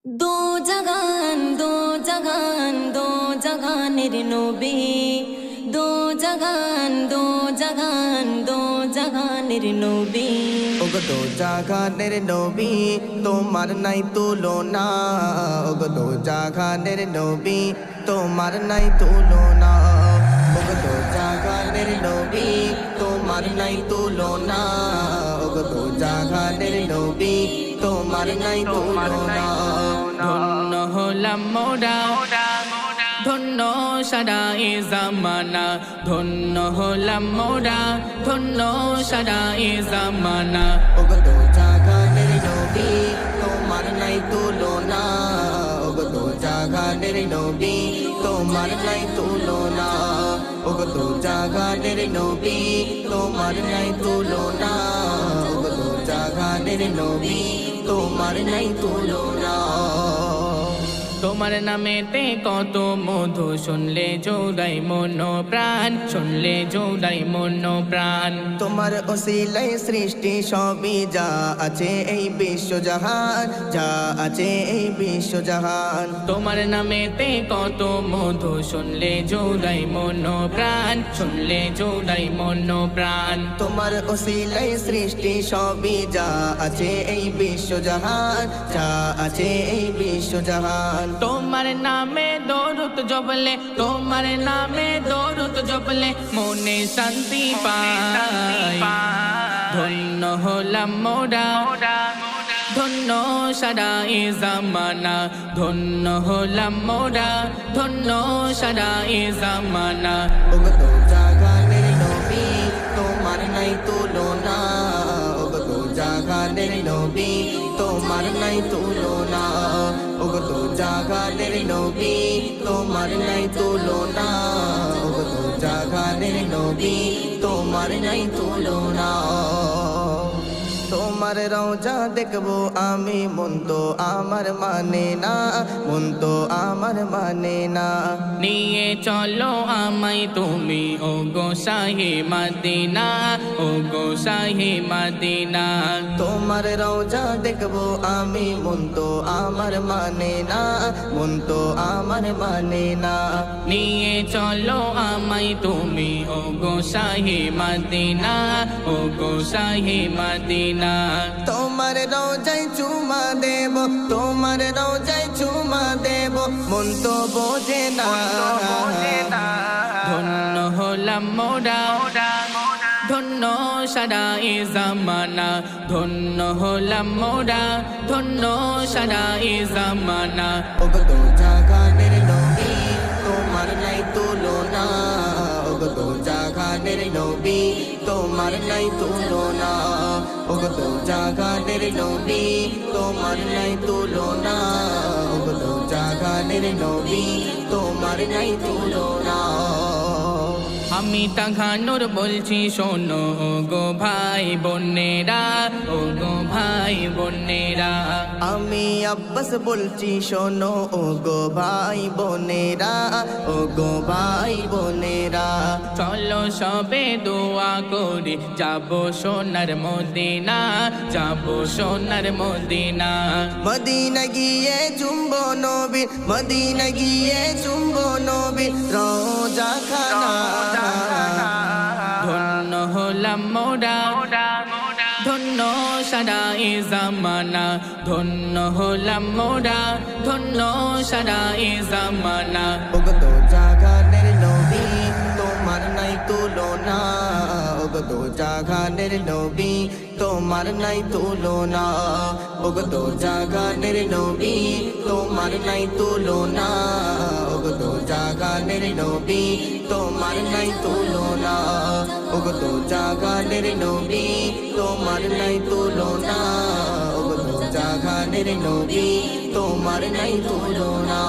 দো জাগানের নবী ওগো দো জাগানের নবী তোমার নাই তুলনা ওগো দো জাগানের নবী তোমার নাই তুলনা ওগো দো জাগানের নবী তোমার নাই তুলনা ওগো দো জাগানের নবী তোমার নাই তুলনা ধন্য হলাম মোরা ধন্য সারা এ জামানা ধন্য হলাম মোরা ধন্য সারা এ জামানা ওগো দো জাগানের নবী তোমার নাই তুলনা ওগো দো জাগানের নবী তোমার নাই তুলনা ওগো দো জাগানের নবী তোমার নাই তুলনা ওগো দো জাগানের নবী তোমার নাই তুলনা তোমার নামেতে কত মধু শুনলে জোড়াই মন প্রাণ শুনলে জোড়াই মন প্রাণ তোমার ওসিলাই সৃষ্টি সবই যা আছে এই বিশ্বজাহান যা আছে এই বিশ্বজাহান তোমার নামেতে কত মধু শুনলে জোড়াই মন প্রাণ শুনলে জোড়াই মন প্রাণ তোমার ওসিলাই সৃষ্টি সবই যা আছে এই বিশ্বজাহান যা আছে এই বিশ্বজাহান তোমার নামে দরুদ জপলে তোমার নামে দরুদ জপলে মনে শান্তি পায় ধন্য হলাম মোরা ধন্য সারা এ জামানা ধন্য হলাম মোরা ধন্য সারা এ জামানা ওগো দো জাগানের নবী তোমার নাই তুলনা ওগো দো জাগানের নবী তোমার নাই তুলনা ওগো দো জাগানের নবী তোমার নাই তুলনা ওগো দো জাগানের নবী তোমার নাই তুলনা তোমার রওজা দেখবো আমি মন তো আমার মানে না মন তো আমার মানে না নিয়ে চলো আমায় তুমি ও গো শাহে মদিনা ও গো শাহে মদিনা তোমার রওজা দেখবো আমি মন তো আমার মানে না মন তো আমার মানে না নিয়ে চলো আমায় তুমি ও গো শাহে মদিনা ও গো শাহে মদিনা তোমার রওজায় চুমা দেব তোমার রওজায় চুমা দেব মন তো বোঝে না ধন্য হলাম মোরা ধন্য সারা এ জামানা ধন্য হলাম মোরা ধন্য সারা এ জামানা ওগো দো জাগানের নবী তোমার নাই তুলনা ওগো দো জাগানের নবী তোমার নাই তুলনা ওগো দো জাগানের নবী তোমার নাই তুলনা ওগো দো জাগানের নবী তোমার নাই তুলনা আমি তাঘানোর বলছি শোনো ও গো ভাই বোনেরা ও গো ভাই বোনেরা আমি আব্বাস বলছি শোনো ও গো ভাই বোনেরা ও গো ভাই বোনেরা চলো সবে দোয়া করি যাবো সোনার মদিনা যাবো সোনার মদিনা মদিনা গিয়ে চুম্বো নবী মদিনা গিয়ে চুম্বো নবী রওজা খানা ধন্য হলাম মোরা ধন্য সারা এ জামানা ধন্য হলাম মোরা ধন্য সারা এ জামানা ওগো দো জাগানের নবী তোমার নাই তুলনা ওগো দো জাগানের নবী তোমার নাই তুলনা ওগো দো জাগানের নবী তোমার নাই তুলনা ওগো দো জাগানের নবী তোমার নাই তুলনা ওগো দো জাগানের নবী তোমার নাই তুলনা ওগো দো জাগানের নবী তোমার নাই তুলনা